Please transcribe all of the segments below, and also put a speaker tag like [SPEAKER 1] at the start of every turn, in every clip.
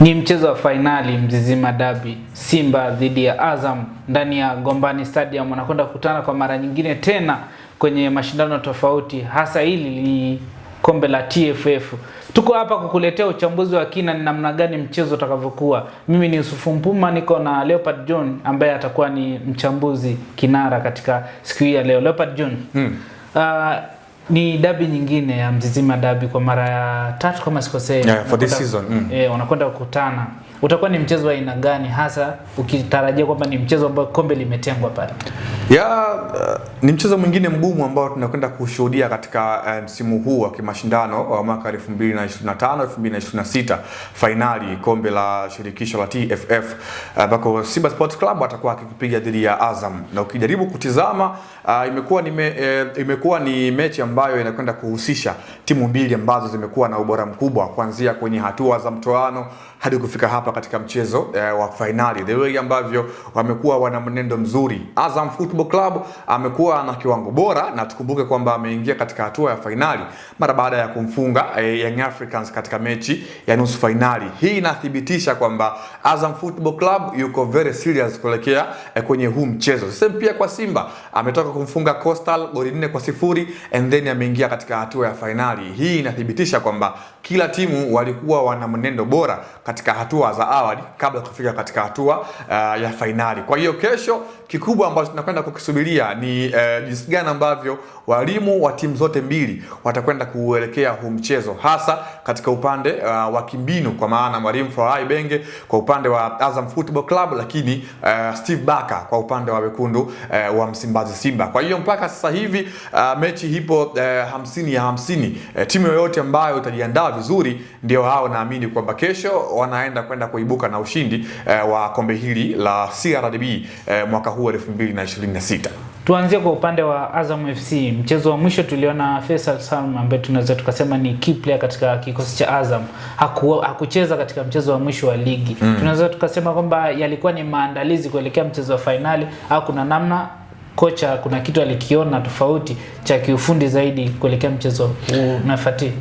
[SPEAKER 1] Ni mchezo wa fainali Mzizima Derby, Simba dhidi ya Azam ndani ya Gombani Stadium. Wanakwenda kukutana kwa mara nyingine tena kwenye mashindano tofauti, hasa hili ni kombe la TFF. Tuko hapa kukuletea uchambuzi wa kina ni namna gani mchezo utakavyokuwa. Mimi ni Yusufu Mpuma, niko na Leopard John ambaye atakuwa ni mchambuzi kinara katika siku hii ya leo. Leopard John, ni derby nyingine ya Mzizima Derby kwa mara ya 3 kama sikosei.
[SPEAKER 2] For this season.
[SPEAKER 1] Wanakwenda kukutana. Utakuwa ni mchezo wa aina gani hasa ukitarajia kwamba ni mchezo ambao kombe limetengwa pale?
[SPEAKER 2] Ni mchezo mwingine mgumu ambao tunakwenda kushuhudia katika msimu huu wa kimashindano wa mwaka 2025-2026, finali kombe la shirikisho la TFF, ambako Simba Sports Club atakuwa akipiga dhidi ya Azam. Na ukijaribu kutizama imekuwa ni mechi ambayo inakwenda kuhusisha timu mbili ambazo zimekuwa na ubora mkubwa kuanzia kwenye hatua za mtoano hadi kufika hapa katika mchezo wa finali. The way ambavyo wamekuwa wana mwenendo mzuri. Azam Football Club amekuwa na kiwango bora, na tukumbuke kwamba ameingia katika hatua ya finali mara baada ya kumfunga Young Africans katika mechi ya nusu finali. Hii inathibitisha kwamba Azam Football Club yuko very serious kuelekea kwenye huu mchezo. Sasa pia kwa Simba ametoka kumfunga Coastal goli 4-0 and then ameingia katika hatua ya finali. Hii inathibitisha kwamba kila timu walikuwa wana mwenendo bora katika hatua za awali kabla kufika katika hatua ya finali. Kwa hiyo kesho kikubwa ambacho tunakwenda kukisubiria ni jinsi gani ambavyo walimu wa timu zote mbili watakwenda kuelekea huu mchezo, hasa katika upande wa kimbinu, kwa maana mwalimu Faraha Ibenge kwa upande wa Azam Football Club, lakini Steve Barker kwa upande wa wekundu wa Msimbazi Simba. Kwa hiyo mpaka sasa hivi mechi hipo 50-50. Timu yoyote ambayo itajiandaa vizuri ndio hao naamini kwamba kesho wanaenda kwenda kuibuka na ushindi wa kombe hili la CRDB mwaka huu 2026.
[SPEAKER 1] Tuanzie kwa upande wa Azam FC. Mchezo wa mwisho tuliona Faisal Salum ambaye tunaweza tukasema ni key player katika kikosi cha Azam. Hakucheza katika mchezo wa mwisho wa ligi. Tunaweza tukasema kwamba yalikuwa ni maandalizi kuelekea mchezo wa finali, au kuna namna kocha kuna kitu alikiona tofauti cha kiufundi zaidi kuelekea mchezo unafuatia?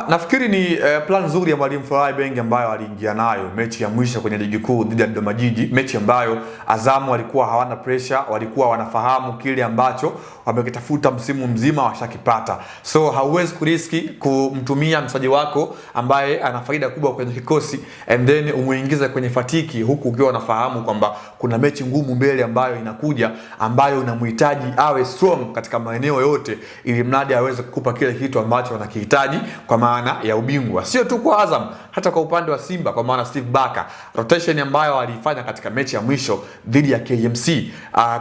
[SPEAKER 2] Nafikiri ni plan nzuri ya mwalimu Faraha Ibenge ambayo aliingia nayo mechi ya mwisho kwenye ligi kuu dhidi ya Dodoma Jiji, mechi ambayo Azam walikuwa hawana pressure, walikuwa wanafahamu kile ambacho wamekitafuta msimu mzima washakipata. So hauwezi kuriski kumtumia mchezaji wako ambaye ana faida kubwa kwenye kikosi and then umuingize kwenye fatiki huku ukiwa unafahamu kwamba kuna mechi ngumu mbele ambayo inakuja, ambayo unamhitaji awe strong katika maeneo yote ili mradi aweze kukupa kile kitu ambacho wanakihitaji kwa maana ya ubingwa. Sio tu kwa Azam, hata kwa upande wa Simba, kwa maana Steve Barker rotation ambayo alifanya katika mechi ya mwisho dhidi ya KMC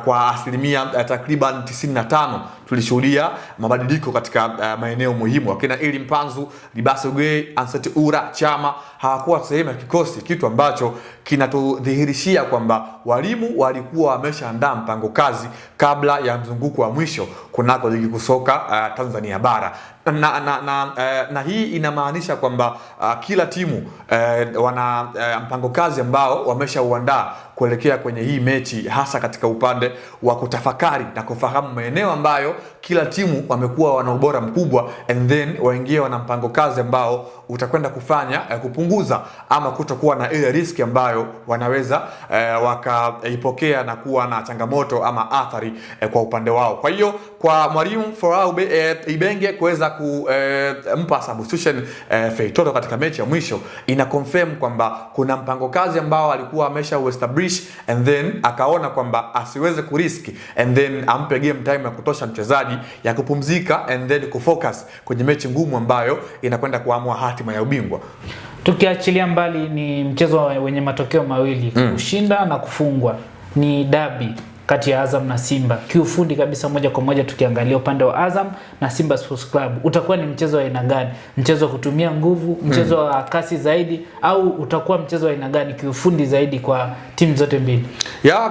[SPEAKER 2] kwa asilimia takriban 95 tulishuhudia mabadiliko katika maeneo muhimu. Akina Eli Mpanzu, Libasogwe, Anseti Ura, Chama hawakuwa sehemu ya kikosi, kitu ambacho kinatudhihirishia kwamba walimu walikuwa wameshaandaa mpango kazi kabla ya mzunguko wa mwisho kunako ligi kusoka Tanzania bara. Na hii inamaanisha kwamba kila timu wana mpango kazi ambao wameshauandaa kuelekea kwenye hii mechi, hasa katika upande wa kutafakari na kufahamu maeneo ambayo kila timu wamekuwa wana ubora mkubwa, and then waingie wana mpango kazi ambao utakwenda kufanya kupunguza ama kutokuwa na ile riski ambayo wanaweza wakaipokea na kuwa na changamoto ama athari kwa upande wao. Kwa hiyo kwa mwalimu Faraha Ibenge kuweza kumpa substitution Feitoto katika mechi ya mwisho ina confirm kwamba kuna mpango kazi ambao alikuwa amesha establish, and then akaona kwamba asiweze kuriski and then ampe game time ya kutosha mchezaji ya kupumzika and then kufocus kwenye mechi ngumu ambayo inakwenda kuamua hatima ya ubingwa.
[SPEAKER 1] Tukiachilia mbali ni mchezo wenye matokeo mawili, kushinda na kufungwa, ni derby kati ya Azam na Simba. Kiufundi kabisa, moja kwa moja tukiangalia upande wa Azam na Simba Sports Club, utakuwa ni mchezo wa aina gani? Mchezo wa kutumia nguvu, mchezo wa kasi zaidi, au utakuwa mchezo wa aina gani kiufundi zaidi kwa timu zote mbili?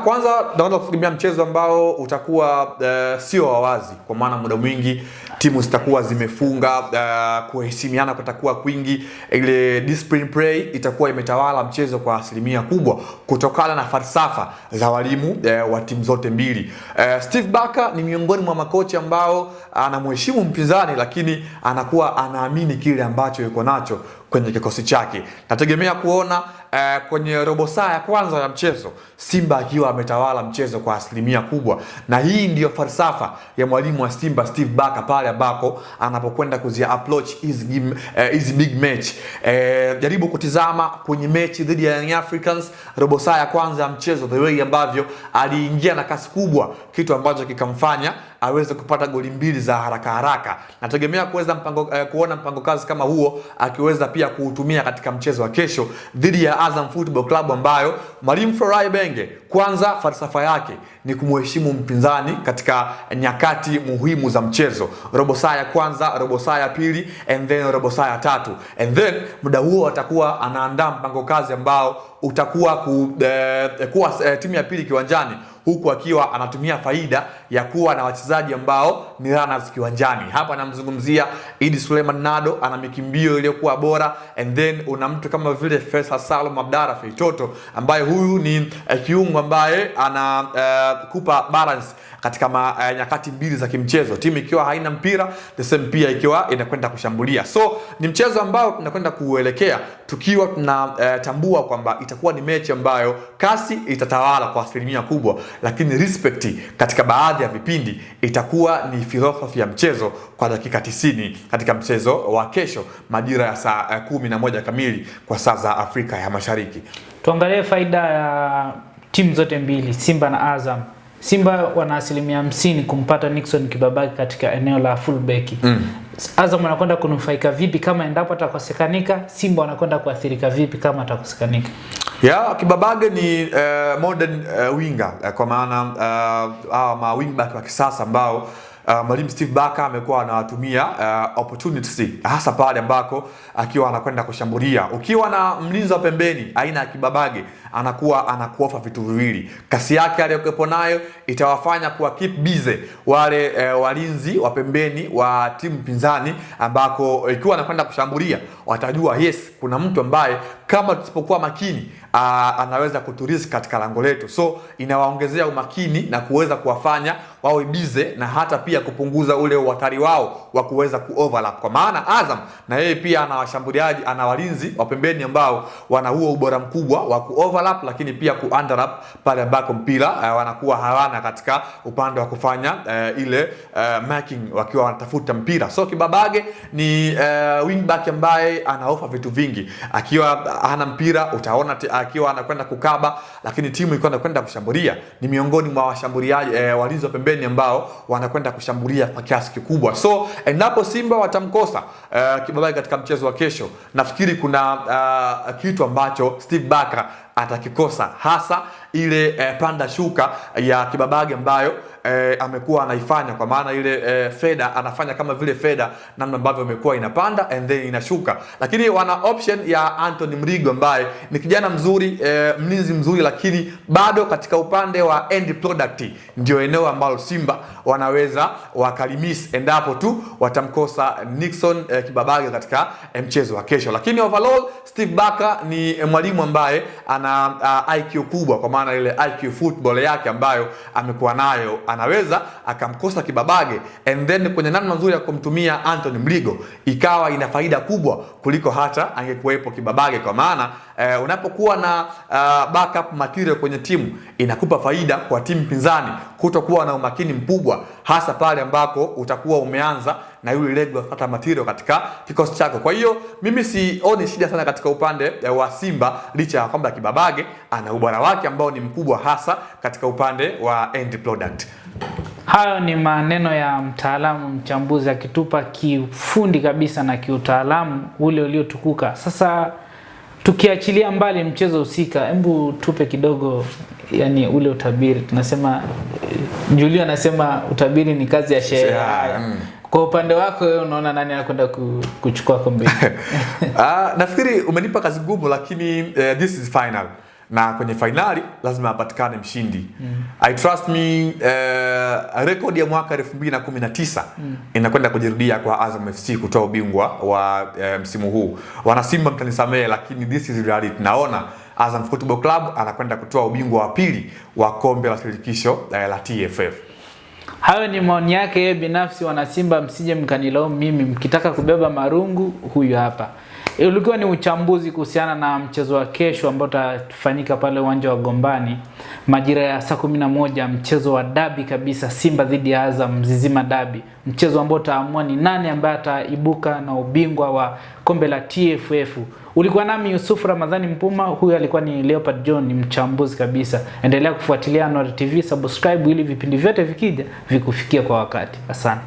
[SPEAKER 2] Kwanza naona kufikiria mchezo ambao utakuwa sio wa wazi, kwa maana muda mwingi timu zitakuwa zimefunga, kuheshimiana kutakuwa kwingi, ile discipline play itakuwa imetawala mchezo kwa asilimia kubwa kutokana na falsafa za walimu wa timu zote mbili. Steve Barker ni miongoni mwa makocha ambao anamheshimu mpinzani, lakini anakuwa anaamini kile ambacho yuko nacho kwenye kikosi chake. Nategemea kuona kwenye robo saa ya kwanza ya mchezo Simba akiwa ametawala mchezo kwa asilimia kubwa, na hii ndiyo falsafa ya mwalimu wa Simba Steve Barker pale ambako anapokwenda kuzia approach hizi big match. Jaribu kutizama kwenye mechi dhidi ya Young Africans robo saa ya kwanza ya mchezo, the way ambavyo aliingia na kasi kubwa, kitu ambacho kikamfanya aweze kupata goli mbili za haraka haraka. Nategemea kuona mpango kazi kama huo akiweza pia kuutumia katika mchezo wa kesho dhidi ya Azam Football Club, ambayo mwalimu Florai Benge kwanza falsafa yake ni kumheshimu mpinzani katika nyakati muhimu za mchezo. Robo saa ya kwanza, robo saa ya pili, and then robo saa ya tatu. And then muda huo atakuwa anaandaa mpango kazi ambao utakuwa kuwa timu ya pili kiwanjani, huku akiwa anatumia faida ya kuwa na wachezaji ambao ni runners kiwanjani. Hapa namzungumzia Idi Suleiman Nado, ana mikimbio iliyokuwa bora, and then una mtu kama vile Faisal Salum Abdara Feitoto, ambaye huyu ni kiungo ambaye ana kupa balance katika nyakati mbili za kimchezo, timu ikiwa haina mpira, the same pia ikiwa inakwenda kushambulia. So ni mchezo ambao tunakwenda kuelekea tukiwa tunatambua kwamba itakuwa ni mechi ambayo kasi itatawala kwa asilimia kubwa, lakini respect katika baadhi ya vipindi itakuwa ni philosophy ya mchezo kwa dakika 90 katika mchezo wa kesho majira ya saa 11 kamili kwa saa za Afrika ya Mashariki.
[SPEAKER 1] Tuangalie faida ya timu zote mbili, Simba na Azam. Simba wana asilimia 50 kumpata Nixon Kibabage katika eneo la fullback. Azam wanakwenda kunufaika vipi kama endapo atakosekanika? Simba wanakwenda kuathirika vipi kama atakosekanika?
[SPEAKER 2] Kibabage ni modern winger, kwa maana ma wingback wa kisasa ambao mwalimu Steve Barker amekuwa anawatumia opportunities, hasa pale ambako akiwa anakwenda kushambulia. Ukiwa na mlinzi wa pembeni aina ya Kibabage, anakuwa anakuofa vitu viwili. Kasi yake aliyokuwa nayo itawafanya kuwa keep busy wale walinzi wa pembeni wa timu pinzani, ambako ikiwa anakwenda kushambulia watajua yes, kuna mtu ambaye kama tusipokuwa makini anaweza kuturisk katika lango letu. So inawaongezea umakini na kuweza kuwafanya wawe busy, na hata pia kupunguza ule uhatari wao wa kuweza kuoverlap, kwa maana Azam na yeye pia ana washambuliaji, ana walinzi wa pembeni ambao wana huo ubora mkubwa wa kuoverlap, lakini pia kuunderlap pale ambako mpira wanakuwa hawana katika upande wa kufanya ile marking wakiwa wanatafuta mpira. So Kibabage ni wingback ambaye anaofa vitu vingi. Akiwa hana mpira utaona akiwa anakwenda kukaba, lakini timu ikiwa anakwenda kushambulia ni miongoni mwa washambuliaji walinzi wa pembeni ambao wanakwenda kushambulia kwa kiasi kikubwa. So endapo Simba watamkosa Kibabage katika mchezo wa kesho, nafikiri kuna kitu ambacho Steve Barker atakikosa, hasa ile panda shuka ya Kibabage ambayo amekuwa anaifanya, kwa maana ile feda anafanya kama vile feda, namna ambavyo imekuwa inapanda and then inashuka. Lakini wana option ya Anthony Mrigo ambaye ni kijana mzuri, mlinzi mzuri, lakini bado katika upande wa end product ndio eneo ambalo Simba wanaweza wakalimis endapo tu watamkosa Nixon Kibabage katika mchezo wa kesho. Lakini overall Steve Barker ni mwalimu ambaye ana IQ kubwa, kwa maana ile IQ football yake ambayo amekuwa nayo, anaweza akamkosa Kibabage and then kwenye namna nzuri ya kumtumia Anthony Mligo ikawa ina faida kubwa kuliko hata angekuwepo Kibabage, kwa maana unapokuwa na backup material kwenye timu inakupa faida kwa timu pinzani kutokuwa na umakini mkubwa, hasa pale ambako utakuwa umeanza na yule regular starter material katika kikosi chako. Kwa hiyo mimi sioni shida sana katika upande wa Simba, licha ya kwamba Kibabage ana ubora wake ambao ni mkubwa, hasa katika upande wa end product.
[SPEAKER 1] Hayo ni maneno ya mtaalamu mchambuzi akitupa kiufundi kabisa na kiutaalamu ule uliotukuka. Sasa tukiachilia mbali mchezo husika, hebu tupe kidogo yani ule utabiri. Tunasema Julio anasema utabiri ni kazi ya shehe. Kwa upande wako wewe unaona nani anakwenda kuchukua kombe?
[SPEAKER 2] Nafikiri umenipa kazi ngumu, lakini this is final. Na kwenye finali lazima apatikane mshindi. I trust me, record ya mwaka 2019 inakwenda kujirudia kwa Azam FC kutoa ubingwa wa msimu huu. Wana Simba mtanisamee, lakini this is reality. Naona Azam Football Club anakwenda kutoa ubingwa wa pili wa kombe la shirikisho la TFF.
[SPEAKER 1] Hayo ni maoni yake binafsi. Wana Simba msije mkanilaumu mimi, mkitaka kubeba marungu huyu hapa. Ulikuwa ni uchambuzi kuhusiana na mchezo wa kesho ambao utafanyika pale uwanja wa Gombani majira ya saa 11, mchezo wa dabi kabisa, Simba dhidi ya Azam, Mzizima Dabi, mchezo ambao utaamua ni nani ambaye ataibuka na ubingwa wa kombe la TFF. Ulikuwa nami Yusuf Ramadhani Mpuma, huyu alikuwa ni Leopard John, ni mchambuzi kabisa. Endelea kufuatilia Anwar TV, subscribe ili vipindi vyote vikija vikufikia kwa wakati. Asante.